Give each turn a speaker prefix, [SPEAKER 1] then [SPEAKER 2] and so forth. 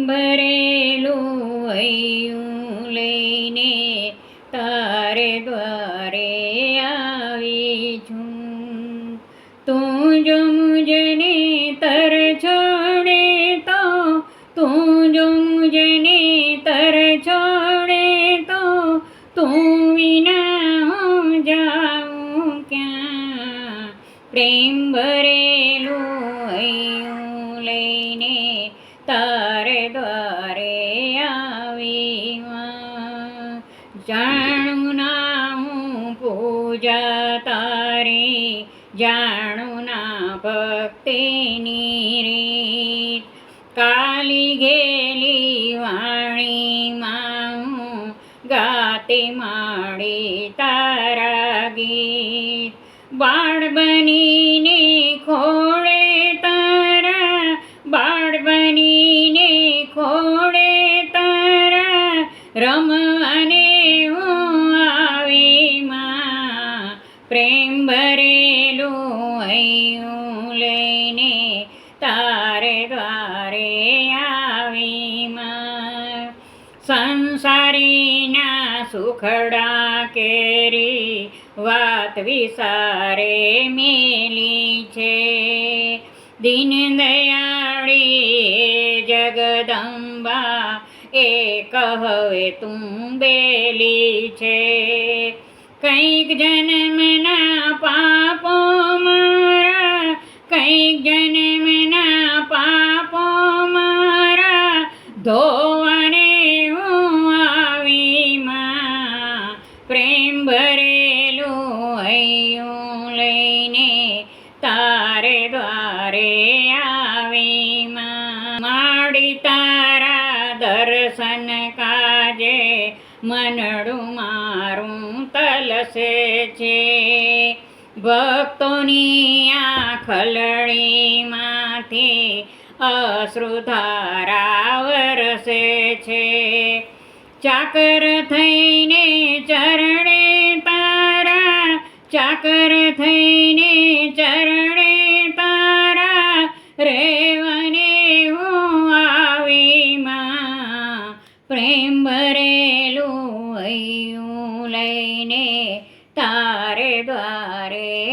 [SPEAKER 1] ભરેલું હૈયું લઈને તારે દ્વારે આવી છું. તું જો મુજને તર છોડે તો, તું જો મુજને તર છોડે તો, તું વિના હું જાઉં ક્યાં. પ્રેમ ભરેલું હૈયું લઈને તારે દ્વારે આવી. જાણું ના હું પૂજા તારી, જાણું ના ભક્તિની રીત. કાલી ગેલી વાણીમાં હું ગાતી માડી તારા ગીત. બાળ બનીને ખોળે તારા, બાળ બનીને ખોળે તારા, રમવાને હું આવી માં. પ્રેમ ભરેલું હૈયું લઈને તારે દ્વારે આવી માં. સંસારીના સુખડા કેરી વાત વિસારે મેલી છે. દીન દયાળી જગદંબા એક હવે તું બેલી છે. કંઈક જન્મના પાપો મારા, કંઈક જન્મના પાપો મારા, ધોવાને હું આવી માં. પ્રેમ ભરેલું હૈયું લઈને તારે દ્વારે આવી માં. માડી તારા દર્શન કાજે મનડું મારું તલસે છે. ભક્તોની આંખલડીમાંથી અશ્રુધારા વરસે છે. ચાકર થઈને ચરણે તારા, ચાકર થઈને ચરણે તારા, રેવને હું આવી માં. પ્રેમ ભરેલું હૈયું લઈને તારે દ્વારે